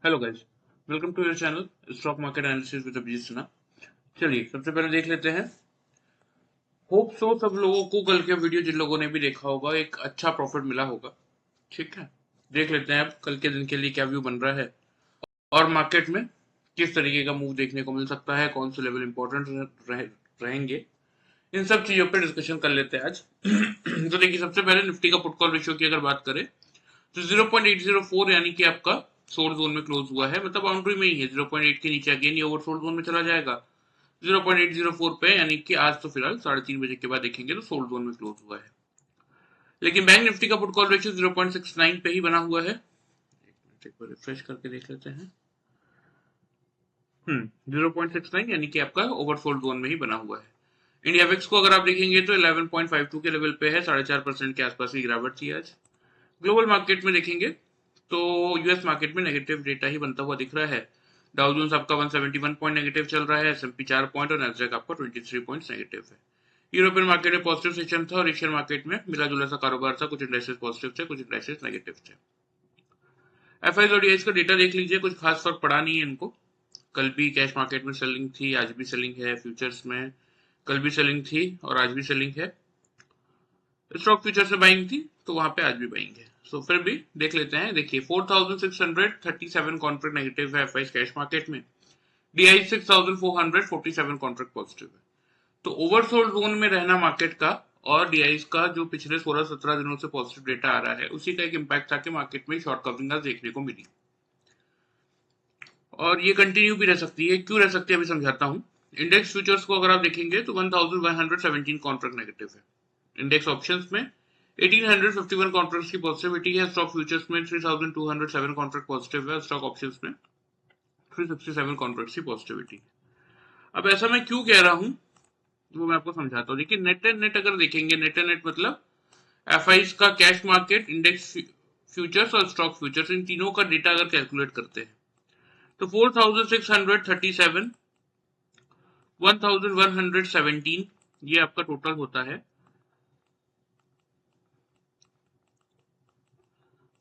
Hello guys, welcome to your channel stock market analysis with Abhijeet Sinha. चलिए सबसे पहले देख लेते हैं। होप सो सब लोगों को कल के वीडियो जिन लोगों ने भी देखा होगा एक अच्छा प्रॉफिट मिला होगा। ठीक है, देख लेते हैं अब कल के दिन के लिए क्या व्यू बन रहा है और मार्केट में किस तरीके का मूव देखने को मिल सकता है, कौन से लेवल इंपॉर्टेंट रहेंगे। इन सब चीजों पर डिस्कशन कर लेते हैं आज। तो देखिए सबसे पहले निफ्टी का पुट कॉल रेशियो की अगर बात करें तो 0.804 यानी कि आपका सोल्ड जोन में क्लोज हुआ है, मतलब बाउंड्री में ही है। 0.8 के नीचे अगेन ये ओवर सोल्ड जोन में चला जाएगा 0.804 पे, यानी कि आज तो फिलहाल 3:30 बजे के बाद देखेंगे तो सोल्ड जोन में क्लोज हुआ है। लेकिन बैंक निफ्टी का पुट कॉल रेशियो 0.69 पे ही बना हुआ है। एक बार रिफ्रेश करके देख लेते हैं। 0.69 यानी कि आपका ओवर सोल्ड जोन में ही बना हुआ है। इंडिया विक्स को अगर आप देखेंगे तो 11.52 के लेवल पे है, 4.5% के आसपास की गिरावट थी आज। ग्लोबल मार्केट में देखेंगे तो यूएस मार्केट में नेगेटिव डेटा ही बनता हुआ दिख रहा है। डाउ जोन्स आपका 171 पॉइंट नेगेटिव चल रहा है, एसएमपी 4 पॉइंट और नैस्डैक आपका 23 पॉइंट्स नेगेटिव है। यूरोपियन मार्केट में पॉजिटिव सेशन था और एशियन मार्केट में मिला जुला सा कारोबार था। कुछ इंडाइसेस पॉजिटिव थे, कुछ इंडाइसेस नेगेटिव थे। एफआईज और डीआईज का डेटा देख लीजिए, कुछ खास फर्क पड़ा नहीं है इनको। कल भी कैश मार्केट में सेलिंग थी, आज भी सेलिंग है। फ्यूचर्स में कल भी सेलिंग थी और आज भी सेलिंग है। स्टॉक फ्यूचर्स में बाइंग थी तो वहां पे आज भी बाइंग है। सो फिर भी देख लेते हैं। देखिए 4637 कॉन्ट्रैक्ट नेगेटिव है एफआईज कैश मार्केट में, डीआई 6447 कॉन्ट्रैक्ट पॉजिटिव है। तो ओवरसोल्ड जोन में रहना मार्केट का और डीआई का जो पिछले 16-17 दिनों से पॉजिटिव डेटा आ रहा है उसी का एक इम्पैक्ट था कि मार्केट में शॉर्ट कवरिंग देखने को मिली और ये कंटिन्यू भी रह सकती है। क्यों रह सकती है अभी समझाता हूँ। इंडेक्स फ्यूचर्स को अगर आप देखेंगे तो 1117 कॉन्ट्रैक्ट नेगेटिव है। इंडेक्स ऑप्शंस में 1851 कॉन्ट्रैक्ट्स की पॉजिटिविटी है। स्टॉक फ्यूचर्स में 3207 कॉन्ट्रैक्ट पॉजिटिव है। स्टॉक ऑप्शंस में 367 कॉन्ट्रैक्ट्स की पॉजिटिविटी। अब ऐसा मैं क्यों कह रहा हूं वो मैं आपको समझाता हूँ। देखिए नेट एंड नेट अगर देखेंगे, नेट एंड नेट मतलब एफआईज का कैश मार्केट, इंडेक्स फ्यूचर्स और स्टॉक फ्यूचर्स, इन तीनों का डेटा अगर कैलकुलेट करते हैं तो 4637, 1117 ये आपका टोटल होता है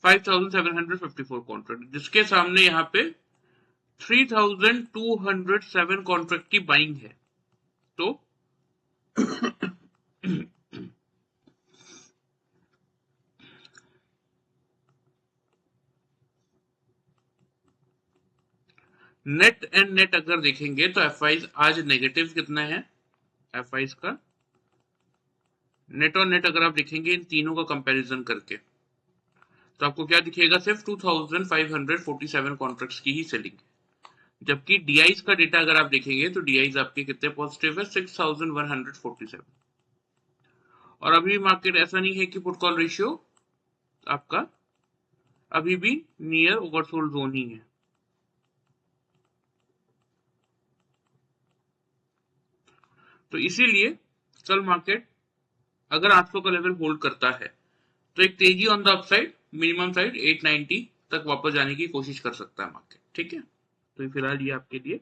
5754 कॉन्ट्रैक्ट, जिसके सामने यहाँ पे 3207 कॉन्ट्रैक्ट की बाइंग है। तो नेट एंड नेट अगर देखेंगे तो एफआईज आज नेगेटिव कितना है, एफआईज का नेट और नेट अगर आप देखेंगे इन तीनों का कंपैरिजन करके तो आपको क्या दिखेगा, सिर्फ 2547 कॉन्ट्रैक्ट्स की ही सेलिंग है। जबकि डीआईज का डेटा अगर आप देखेंगे तो डीआईज आपके कितने पॉजिटिव है, 6147। और अभी मार्केट ऐसा नहीं है कि पुट कॉल रेशियो आपका अभी भी नियर ओवरसोल्ड जोन ही है। तो इसीलिए कल मार्केट अगर 800 का लेवल होल्ड करता है तो एक तेजी on the upside, minimum side 890 तक वापस जाने की कोशिश कर सकता है मार्केट। ठीक है, तो फिलहाल ये आपके लिए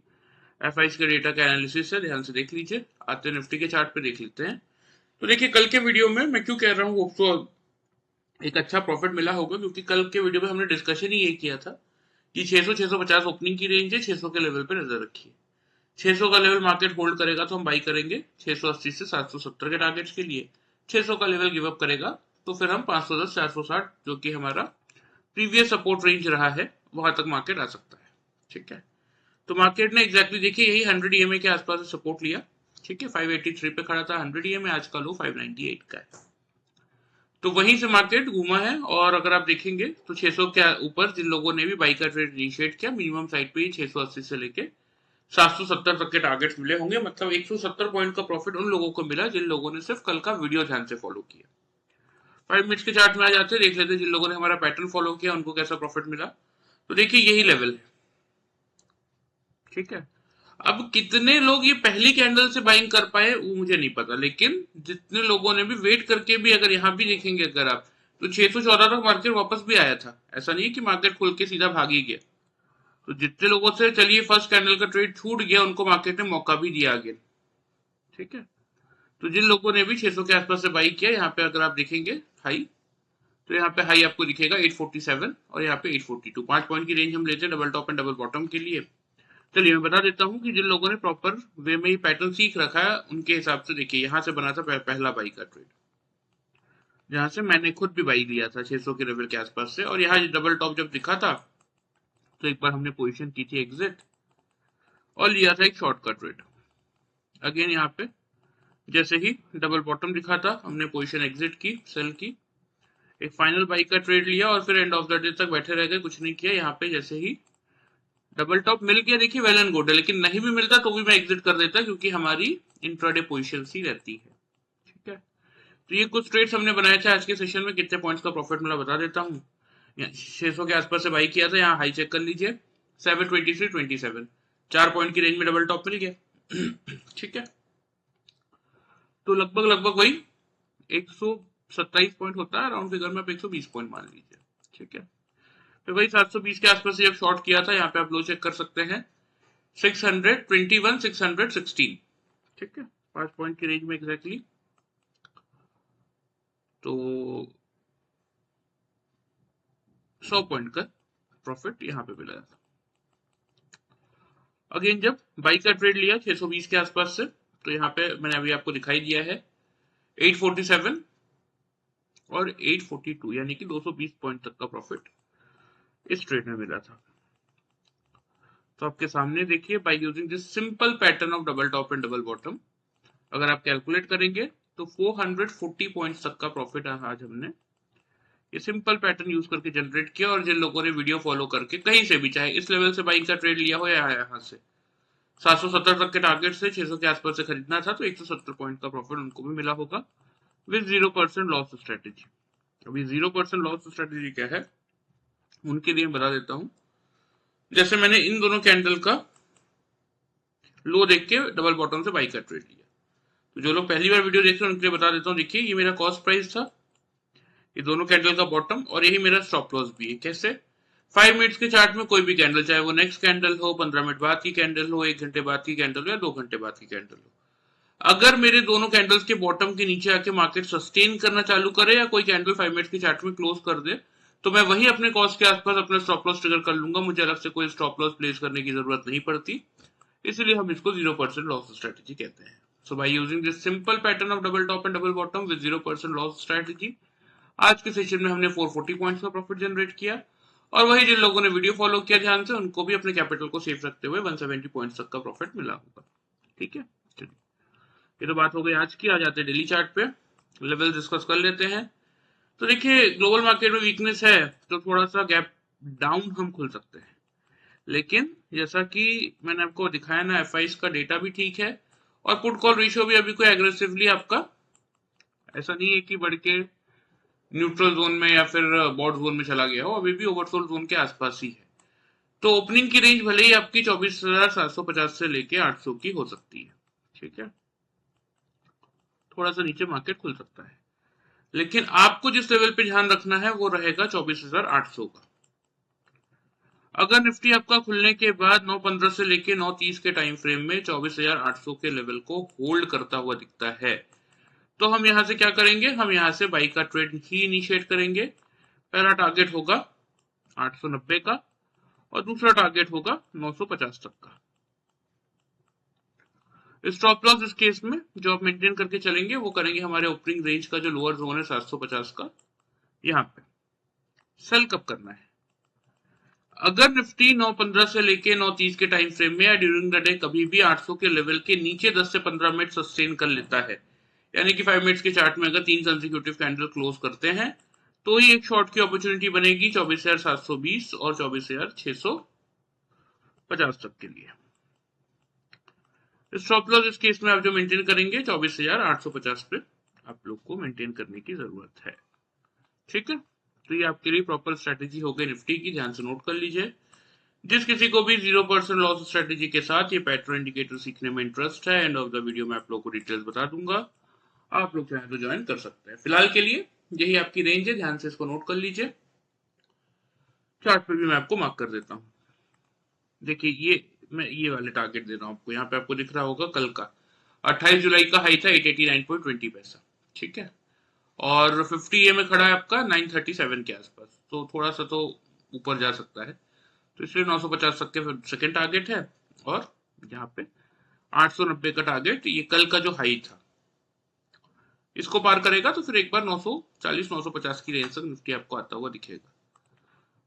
एफआईज के डेटा का एनालिसिस है, ध्यान से देख लीजिए। आते हैं निफ्टी के चार्ट पे देख लेते हैं। तो देखिए कल के वीडियो में मैं क्यों कह रहा हूँ आपको एक अच्छा प्रॉफिट मिला होगा, क्योंकि कल के वीडियो में हमने डिस्कशन ही ये किया था कि 600-650 ओपनिंग की रेंज है, 600 के लेवल पे नजर रखिए। 600 का लेवल मार्केट होल्ड करेगा तो हम बाई करेंगे 680 से 770 के टारगेट्स के लिए। 600 का लेवल गिव अप करेगा तो फिर हम 510 460 जो कि हमारा प्रीवियस सपोर्ट रेंज रहा है वहां तक मार्केट आ सकता है। ठीक है, तो मार्केट ने एग्जैक्टली देखिए यही 100 ईएमए के आसपास सपोर्ट लिया। ठीक है, 583 पे खड़ा था 100 ईएमए, आज का लो 598 का है। तो वहीं से मार्केट घूमा है और अगर आप देखेंगे तो 600 के ऊपर जिन लोगों ने भी बाई का ट्रेड इनिशिएट किया, मिनिमम साइड पे ही 680 से लेके 770 तक के टारगेट्स मिले होंगे। मतलब 170 पॉइंट का प्रॉफिट उन लोगों को मिला जिन लोगों ने सिर्फ कल का वीडियो ध्यान से फॉलो किया। 5 मिनट्स के चार्ट में आ जाते हैं, देख लेते हैं जिन लोगों ने हमारा पैटर्न फॉलो किया उनको कैसा प्रॉफिट मिला। तो देखिए यही लेवल है। ठीक है, अब कितने लोग ये पहली कैंडल से बाइंग कर पाए वो मुझे नहीं पता, लेकिन जितने लोगों ने भी वेट करके भी अगर यहाँ भी देखेंगे अगर आप तो 614 तक मार्केट वापस भी आया था। ऐसा नहीं है कि मार्केट खुल के सीधा भाग ही गया। तो जितने लोगों से चलिए फर्स्ट कैंडल का ट्रेड छूट गया उनको मार्केट ने मौका भी दिया आगे। ठीक है, तो जिन लोगों ने भी 600 के आसपास से बाई किया यहाँ पे अगर आप देखेंगे हाई तो यहाँ पे हाई आपको दिखेगा 847 और यहाँ पे 842, 5 पॉइंट की रेंज हम लेते हैं double top and double bottom के लिए। चलिए मैं बता देता हूँ कि जिन लोगों ने प्रॉपर वे में ही पैटर्न सीख रखा है उनके हिसाब से देखिए, यहाँ से बना था पहला बाई का ट्रेड, जहां से मैंने खुद भी बाई लिया था 600 के लेवल के आसपास से, और यहाँ डबल टॉप जब दिखा था तो एक बार हमने पोजीशन की थी एग्जिट और लिया था एक शॉर्ट का ट्रेड। अगेन यहाँ पे जैसे ही डबल बॉटम दिखा था हमने पोजीशन एग्जिट की, सेल की, एक फाइनल बाई का ट्रेड लिया और फिर एंड ऑफ द डे तक बैठे रह गए, कुछ नहीं किया। यहाँ पे जैसे ही डबल टॉप मिल गया देखिए वेल एंड गुड है, लेकिन नहीं भी मिलता तो भी मैं एग्जिट कर देता क्योंकि हमारी इंट्राडे पोजीशन ही रहती है। ठीक है, तो ये कुछ ट्रेड्स हमने बनाए थे आज के सेशन में। कितने पॉइंट्स का प्रॉफिट मिला बता देता हूँ। 600 के आसपास से बाई किया था, यहाँ हाई चेक कर लीजिए 723.27, 4 पॉइंट की रेंज में डबल टॉप मिल गया। ठीक है, तो लगभग वही 127 पॉइंट होता है राउंड फिगर में, आप 120 पॉइंट मान लीजिए। ठीक है, फिर वही 720 के आसपास से जब शॉर्ट किया था, यहाँ पे आप लो चेक कर सकते हैं 621 616। ठीक है, 5 पॉइंट की रेंज में एग्जैक्टली, तो 100 पॉइंट का प्रॉफिट यहाँ पे मिला था। अगेन जब बाई का ट्रेड लिया 620 के आसपास से, तो यहाँ पे मैंने अभी आपको दिखाई दिया है 847 और 842, यानी कि 220 पॉइंट तक का प्रॉफिट इस ट्रेड में मिला था। तो आपके सामने देखिए, bye using this simple pattern of double top and double bottom, अगर आप कैलकुलेट करेंगे तो 440 पॉइंट्स तक का प्रॉफिट आज हमने ये सिंपल पैटर्न यूज करके जनरेट किया। और जिन लोगों ने वीडियो फॉलो करके कहीं से भी, चाहे इस लेवल से बाइक का ट्रेड लिया हो या यहाँ से 770 तक के टारगेट से 600 के आसपास से खरीदना था, तो 170 पॉइंट का प्रॉफिट उनको भी मिला होगा विद 0% लॉस स्ट्रेटेजी। अभी 0% लॉस स्ट्रेटेजी क्या है उनके लिए बता देता हूं। जैसे मैंने इन दोनों कैंडल का लो देख के डबल बॉटम से बाई का ट्रेड लिया, तो जो लोग पहली बार वीडियो देख रहे हैं उनके लिए बता देता हूँ। देखिए, ये मेरा कॉस्ट प्राइस था, ये दोनों कैंडल का बॉटम, और यही मेरा स्टॉप लॉस भी है। कैसे? 5 मिनट्स के चार्ट में कोई भी कैंडल, चाहे वो नेक्स्ट कैंडल हो, 15 मिनट बाद की कैंडल हो, 1 घंटे बाद की कैंडल हो, या 2 घंटे बाद की कैंडल हो, अगर मेरे दोनों कैंडल्स के बॉटम के नीचे आके मार्केट सस्टेन करना चालू करे या कोई कैंडल 5 मिनट्स के चार्ट में क्लोज कर दे, तो मैं वही अपने कॉस्ट के आसपास अपना स्टॉप लॉस ट्रिगर कर लूंगा। मुझे अलग से कोई स्टॉप लॉस प्लेस करने की जरूरत नहीं पड़ती, इसलिए हम इसको 0% लॉस स्ट्रेटेजी कहते हैं। So by using this simple pattern of double top and double bottom with 0% loss strategy, आज के सेशन में हमने 440 पॉइंट्स का प्रॉफिट जनरेट किया। और वही जिन लोगों ने वीडियो फॉलो किया ध्यान से, उनको भी अपने कैपिटल को सेफ रखते हुए 170 पॉइंट्स तक का प्रॉफिट मिला होगा। ठीक है, चलिए ये तो बात हो गई आज की। आ जाते हैं डेली चार्ट पे, लेवल डिस्कस कर लेते हैं। तो देखिए, ग्लोबल मार्केट में वीकनेस है तो थोड़ा सा गैप डाउन हम खुल सकते हैं, लेकिन जैसा कि मैंने आपको दिखाया ना, एफ का डेटा भी ठीक है और पुट कॉल रेशियो भी अभी कोई एग्रेसिवली आपका ऐसा नहीं है कि बढ़ के न्यूट्रल जोन में या फिर बॉट जोन में चला गया हो, अभी भी ओवरसोल्ड जोन के आसपास ही है। तो ओपनिंग की रेंज भले ही आपकी 24,750 से लेके 800 की हो सकती है। ठीक है, थोड़ा सा नीचे मार्केट खुल सकता है, लेकिन आपको जिस लेवल पे ध्यान रखना है वो रहेगा 24,800 का। अगर निफ्टी आपका खुलने के बाद 9:15 से लेके 9:30 के टाइम फ्रेम में 24,800 के लेवल को होल्ड करता हुआ दिखता है, तो हम यहां से क्या करेंगे, हम यहां से बाई का ट्रेड ही इनिशिएट करेंगे। पहला टारगेट होगा 890 का और दूसरा टारगेट होगा 950 तक का। स्टॉप लॉस इस केस में जो आप मेंटेन करके चलेंगे वो करेंगे हमारे ओपनिंग रेंज का जो लोअर जोन है 750 का, यहां पे सेल कब करना है। अगर निफ्टी 9:15 से लेके 9:30 के टाइम फ्रेम में या ड्यूरिंग द डे कभी भी 800 के लेवल के नीचे 10 से 15 मिनट सस्टेन कर लेता है, यानी कि 5 मिनट्स के चार्ट में अगर 3 कंसेक्यूटिव कैंडल क्लोज करते हैं, तो ही एक शॉर्ट की अपॉर्चुनिटी बनेगी 24,720 और 24,650 तक के लिए। स्टॉप लॉस इस केस में आप जो मेंटेन करेंगे 24,850 पे आप लोग को मेंटेन करने की जरूरत है। ठीक है, तो ये आपके लिए प्रॉपर स्ट्रेटेजी हो गई निफ्टी की, ध्यान से नोट कर लीजिए। जिस किसी को भी 0% लॉस स्ट्रेटेजी के साथ ये पैटर्न इंडिकेटर सीखने में इंटरेस्ट है, एंड ऑफ द वीडियो में आप लोग को डिटेल्स बता दूंगा, आप लोग चाहे तो ज्वाइन कर सकते हैं। फिलहाल के लिए यही आपकी रेंज है, ध्यान से इसको नोट कर लीजिए। चार्ट पे भी मैं आपको मार्क कर देता हूं। देखिए, ये मैं ये वाले टारगेट दे रहा हूं आपको, यहाँ पे आपको दिख रहा होगा कल का 28 जुलाई का हाई था 889.20 पैसा। ठीक है, और 50 में खड़ा है आपका 937 के आसपास, तो थोड़ा सा तो ऊपर जा सकता है, तो इसलिए 950 तक के सेकेंड टारगेट है। और यहाँ पे 890 का टारगेट, ये कल का जो हाई था, इसको पार करेगा तो फिर एक बार 940 950 की रेंज तक निफ्टी आपको आता हुआ दिखेगा।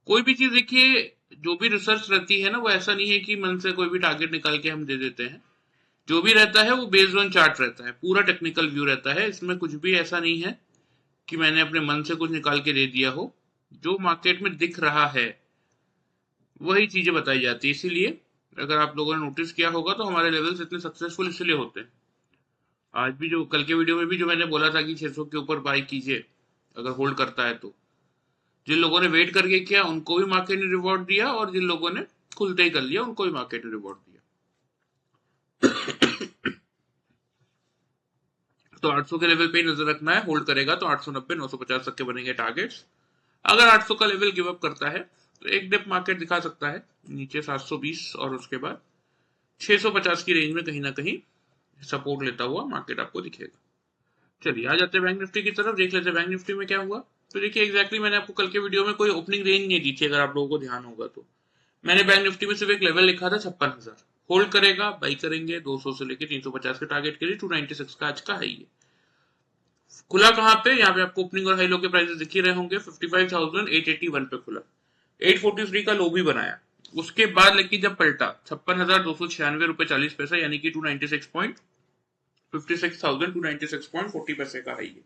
कोई भी चीज देखिए, जो भी रिसर्च रहती है ना, वो ऐसा नहीं है कि मन से कोई भी टारगेट निकाल के हम दे देते हैं। जो भी रहता है वो बेस्ड ऑन चार्ट रहता है, पूरा टेक्निकल व्यू रहता है, इसमें कुछ भी ऐसा नहीं है कि मैंने अपने मन से कुछ निकाल के दे दिया हो। जो मार्केट में दिख रहा है वही चीजें बताई जाती है। इसीलिए अगर आप लोगों ने नोटिस किया होगा तो हमारे लेवल्स इतने सक्सेसफुल इसलिए होते हैं। आज भी जो कल के वीडियो में भी जो मैंने बोला था कि 600 के ऊपर बाई कीजिए अगर होल्ड करता है, तो जिन लोगों ने वेट करके किया उनको भी मार्केट ने रिवॉर्ड दिया, और जिन लोगों ने खुलते ही कर लिया उनको भी मार्केट ने रिवॉर्ड दिया। तो 800 के लेवल पे ही नजर रखना है, होल्ड करेगा तो 890 950 तक के बनेंगे टारगेट्स। अगर 800 का लेवल गिव अप करता है तो एक डिप मार्केट दिखा सकता है नीचे 720, और उसके बाद 650 की रेंज में कहीं ना कहीं सपोर्ट लेता हुआ मार्केट आपको दिखेगा। चलिए आ जाते हैं बैंक निफ्टी की तरफ, देख लेते हैं बैंक निफ्टी में क्या हुआ। तो देखिए एग्जैक्टली मैंने आपको कल के वीडियो में कोई ओपनिंग रेंज नहीं दी थी, अगर आप लोगों को ध्यान होगा तो मैंने बैंक निफ्टी में सिर्फ एक लेवल लिखा था 56,000, होल्ड करेगा बाई करेंगे 200 से लेकर 350 के टारगेट के लिए, 296 का आज का है ये। खुला कहां पे, यहाँ पे आपको ओपनिंग और हाई लो के प्राइसेस दिख ही रहे होंगे। 55,881 पे खुला, 843 का लो भी बनाया, उसके बाद लेकिन जब पलटा 56,296 रुपए 40 पैसा, यानी कि 296.56,296.40 पैसे का है ये।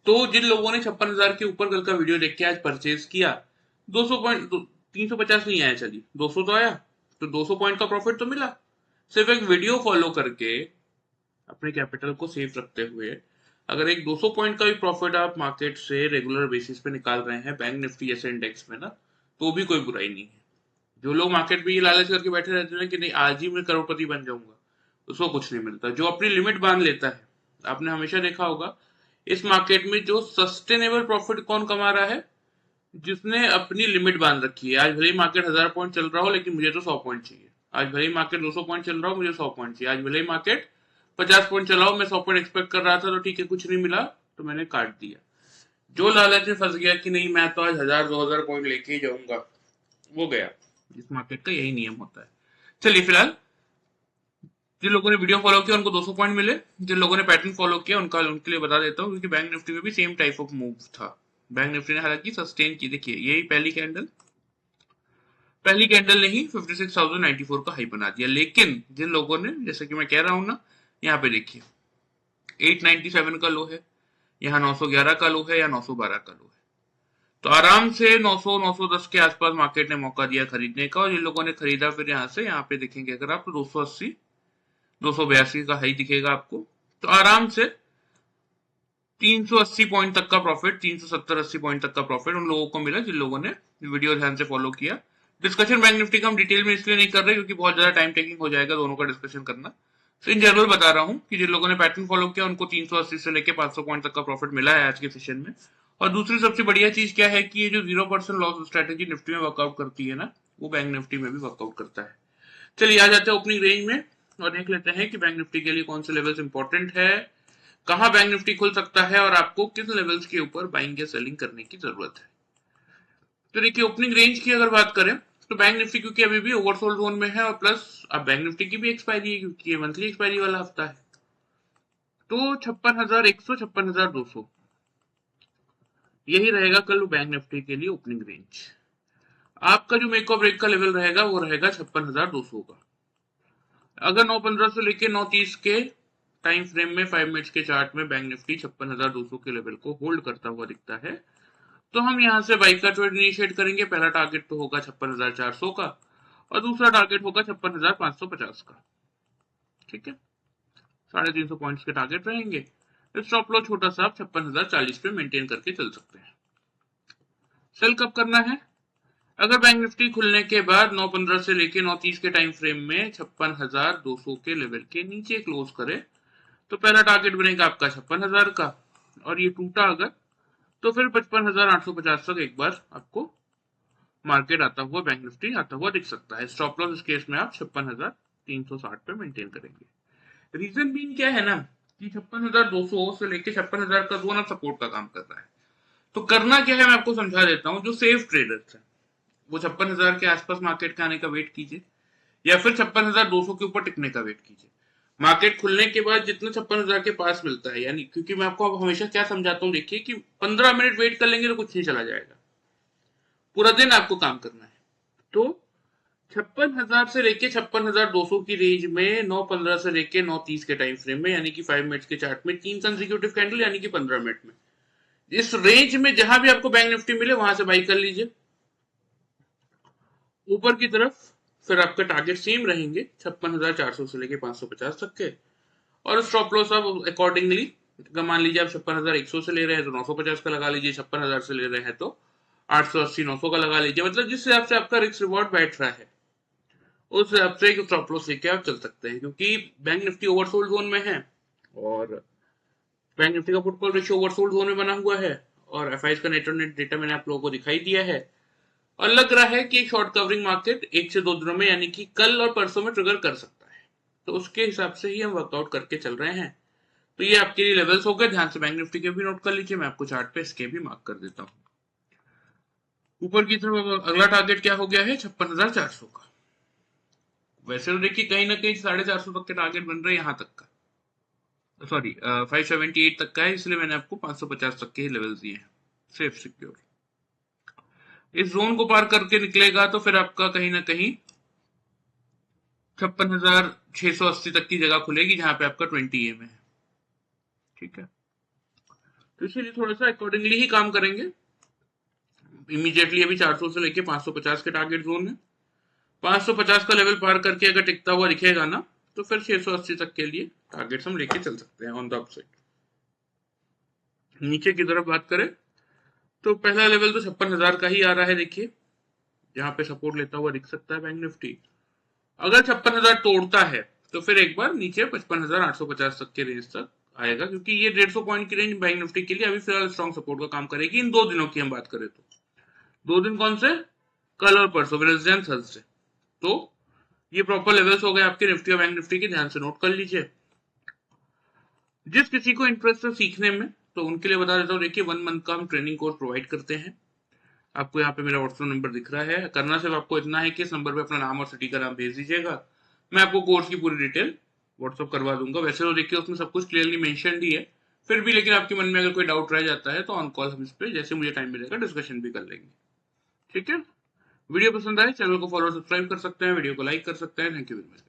तो जिन लोगों ने 56,000 के ऊपर कल का वीडियो देख के आज परचेज किया, 200 पॉइंट 350 नहीं आया, चलिए 200 तो आया, तो 200 पॉइंट का प्रॉफिट तो मिला। सिर्फ एक वीडियो फॉलो करके अपने कैपिटल को सेफ रखते हुए अगर एक 200 पॉइंट का भी प्रॉफिट आप मार्केट से रेगुलर बेसिस पे निकाल रहे हैं बैंक निफ्टी जैसे इंडेक्स में ना, तो भी कोई बुराई नहीं है। जो लोग मार्केट में ये लालच करके बैठे रहते हैं कि नहीं आज ही मैं करोड़पति बन जाऊंगा, उसको कुछ नहीं मिलता। जो अपनी लिमिट बांध लेता है, आपने हमेशा देखा होगा इस मार्केट में जो सस्टेनेबल प्रॉफिट कौन कमा रहा है, जिसने अपनी लिमिट बांध रखी है। आज भले ही मार्केट 1000 पॉइंट चल रहा हो लेकिन मुझे तो 100 पॉइंट चाहिए, आज भले ही मार्केट 200 पॉइंट चल रहा हो मुझे 100 पॉइंट चाहिए, आज भले ही मार्केट 50 पॉइंट चला हो, मैं 100 पॉइंट एक्सपेक्ट कर रहा था तो ठीक है कुछ नहीं मिला तो मैंने काट दिया। जो लालच में फंस गया कि नहीं मैं तो आज 1000 2000 पॉइंट लेके ही जाऊंगा, वो गया। इस मार्केट का यही नियम होता है। चलिए फिलहाल जिन लोगों ने वीडियो फॉलो किया उनको 200 पॉइंट मिले, जिन लोगों ने पैटर्न फॉलो किया उनके लिए बता देता हूँ, क्योंकि बैंक निफ्टी में भी सेम टाइप ऑफ मूव था। बैंक निफ्टी ने हालांकि सस्टेन की, देखिए यही पहली कैंडल ने ही 56,094 का हाई बना दिया, लेकिन जिन लोगों ने, जैसे कि मैं कह रहा हूं ना, यहाँ पे देखिए 897 का लो है, यहाँ 911 का लो है, या 912 का लो है, तो आराम से 900 910 के आसपास मार्केट ने मौका दिया खरीदने का, और जिन लोगों ने खरीदा फिर यहाँ से यहाँ पे देखेंगे अगर आप तो 280 282 का हाई दिखेगा आपको, तो आराम से 380 पॉइंट तक का प्रॉफिट, 370 80 पॉइंट तक का प्रॉफिट उन लोगों को मिला जिन लोगों ने वीडियो ध्यान से फॉलो किया। डिस्कशन बैंक निफ्टी का हम डिटेल में इसलिए नहीं कर रहे क्योंकि बहुत ज्यादा टाइम टेकिंग हो जाएगा दोनों का डिस्कशन करना। तो इन जनरल बता रहा हूं कि जिन लोगों ने पैटर्न फॉलो किया उनको 380 से लेकर 500 पॉइंट तक का प्रॉफिट मिला है आज के सेशन में। और दूसरी सबसे बढ़िया चीज क्या है कि ये जो 0% लॉस स्ट्रेटेजी निफ्टी में वर्कआउट करती है ना, वो बैंक निफ्टी में भी वर्कआउट करता है। चलिए आ जाते हैं ओपनिंग रेंज में और देख लेते हैं कि बैंक निफ्टी के लिए कौन से लेवल्स इंपॉर्टेंट है, कहां बैंक निफ्टी खुल सकता है और आपको किस लेवल्स के ऊपर बाइंग या सेलिंग करने की जरूरत है। तो देखिए ओपनिंग रेंज की अगर बात करें तो बैंक निफ्टी क्योंकि अभी भी ओवरसोल्ड जोन में है, और प्लस अब बैंक निफ्टी की भी एक्सपायरी है क्योंकि ये मंथली एक्सपायरी वाला हफ्ता है, तो 56,100 56,200 यही रहेगा कल बैंक निफ्टी के लिए ओपनिंग रेंज। आपका जो मेक और ब्रेक का लेवल रहेगा वो रहेगा 56,200 का। अगर 9:15 से लेके 9:30 के टाइम फ्रेम में 5 मिनट्स के चार्ट में बैंक निफ्टी 56,200 के लेवल को होल्ड करता हुआ दिखता है, तो हम यहाँ से बाई का ट्रेड इनिशिएट करेंगे। पहला टारगेट तो होगा 56,400 का और दूसरा टारगेट होगा 56,550 का। ठीक है, 350 पॉइंट्स के टारगेट रहेंगे। स्टॉप लॉस छोटा सा आप 56,040 पे मेंटेन करके चल सकते हैं। सेल कब करना है, अगर बैंक निफ्टी खुलने के बाद 9:15 से लेके 9:30 के टाइम फ्रेम में 56,200 के लेवल के नीचे क्लोज करे तो पहला टारगेट बनेगा आपका 56,000 का, और ये टूटा अगर तो फिर 55,850 तक एक बार आपको मार्केट आता हुआ, बैंक निफ्टी आता हुआ दिख सकता है। स्टॉप लॉस इस केस में आप 56,360 पे मेंटेन करेंगे। रीजन भी क्या है ना कि 56,200 से लेके 56,000 का जोन अब सपोर्ट का काम कर रहा है। तो करना क्या है मैं आपको समझा देता हूँ। जो सेफ ट्रेडर्स है वो 56,000 के आसपास मार्केट के आने का वेट कीजिए, या फिर 56,200 के ऊपर टिकने का वेट कीजिए। मार्केट खुलने के बाद जितना 56,000 के पास मिलता है, यानी क्योंकि मैं आपको अब हमेशा क्या समझाता हूँ, देखिए कि 15 मिनट वेट कर लेंगे तो कुछ नहीं चला जाएगा, पूरा दिन आपको काम करना है। तो 56,000 से लेके 56,200 की रेंज में 9:15 से लेके 9:30 के टाइम फ्रेम में, यानी कि 5 मिनट्स के चार्ट में 3 कंसेक्यूटिव कैंडल, यानी कि 15 मिनट में इस रेंज में जहां भी आपको बैंक निफ्टी मिले वहां से बाई कर लीजिए। ऊपर की तरफ फिर आपका टारगेट सेम रहेंगे 56,400 से लेके 550 तक के, और स्टॉप लॉस आप अकॉर्डिंगली, मान लीजिए आप 56,100 से ले रहे हैं तो 950 का लगा लीजिए, 56,000 से ले रहे हैं तो 880 900 का लगा लीजिए। मतलब जिस हिसाब से आपका रिस्क रिवॉर्ड बैठ रहा है उस हिसाब से एक स्टॉप लॉस लेके आप चल सकते हैं, क्योंकि बैंक निफ्टी ओवरसोल्ड जोन में है और बैंक निफ्टी का put call ratio oversold zone में बना हुआ है, और एफआईज का नेट नेट डेटा मैंने आप लोगों को दिखाई दिया है। और लग रहा है कि एक शॉर्ट कवरिंग मार्केट 1 से 2 दिनों में, यानी कि कल और परसों में ट्रिगर कर सकता है। तो उसके हिसाब से ही हम वर्कआउट करके चल रहे हैं। तो ये आपके लिए लेवल्स हो गए, ध्यान से बैंक निफ्टी के भी नोट कर लीजिए। मैं आपको चार्ट पे इसके भी मार्क कर देता हूँ। ऊपर की तरफ अगला टारगेट क्या हो गया है, 56,400 का। वैसे तो देखिए कहीं ना कहीं 450 तक के टारगेट बन रहे हैं, यहाँ तक का, सॉरी 578 तक का है, इसलिए मैंने आपको 550 तक के ही लेवल दिए हैं सेफ सिक्योर। इस जोन को पार करके निकलेगा तो फिर आपका कहीं ना कहीं 56,680 तक की जगह खुलेगी, जहां पे आपका 20 EM है। ठीक है, तो इसीलिए थोड़ा सा अकॉर्डिंगली ही काम करेंगे। इमीडिएटली अभी 400 से लेके 550 के टारगेट जोन है। 550 का लेवल पार करके अगर टिकता हुआ दिखेगा ना, तो फिर 680 तक के लिए टारगेट्स हम लेके चल सकते हैं ऑन द अपसाइड। नीचे की तरफ बात करें तो पहला लेवल तो 56,000 का ही आ रहा है, देखिए जहां पे सपोर्ट लेता हुआ दिख सकता है बैंक निफ्टी। अगर 56,000 तोड़ता है तो फिर एक बार नीचे 55,850 तक के रेंज तक आएगा, क्योंकि ये 150 पॉइंट की रेंज बैंक निफ्टी के लिए अभी फिलहाल स्ट्रॉन्ग सपोर्ट का काम करेगी। इन 2 दिनों की हम बात करें तो 2 दिन कौन से, कल और परसों, वेडनेसडे एंड थर्सडे। तो ये प्रॉपर लेवल्स हो गए आपके निफ्टी और बैंक निफ्टी के, ध्यान से नोट कर लीजिए। जिस किसी को इंटरेस्ट है सीखने में तो उनके लिए बता देता हूँ, देखिए 1 मंथ का हम ट्रेनिंग कोर्स प्रोवाइड करते हैं। आपको यहाँ पे मेरा व्हाट्सएप नंबर दिख रहा है। करना सिर्फ आपको इतना है कि इस नंबर पे अपना नाम और सिटी का नाम भेज दीजिएगा, मैं आपको कोर्स की पूरी डिटेल व्हाट्सएप करवा दूंगा। वैसे तो देखिए उसमें सब कुछ क्लियरली मेंशन ही है, फिर भी लेकिन आपके मन में अगर कोई डाउट रह जाता है तो ऑन कॉल हम इस पे जैसे मुझे टाइम मिलेगा डिस्कशन भी कर लेंगे। ठीक है, वीडियो पसंद आए चैनल को फॉलो सब्सक्राइब कर सकते हैं, वीडियो को लाइक कर सकते हैं। Thank you very much.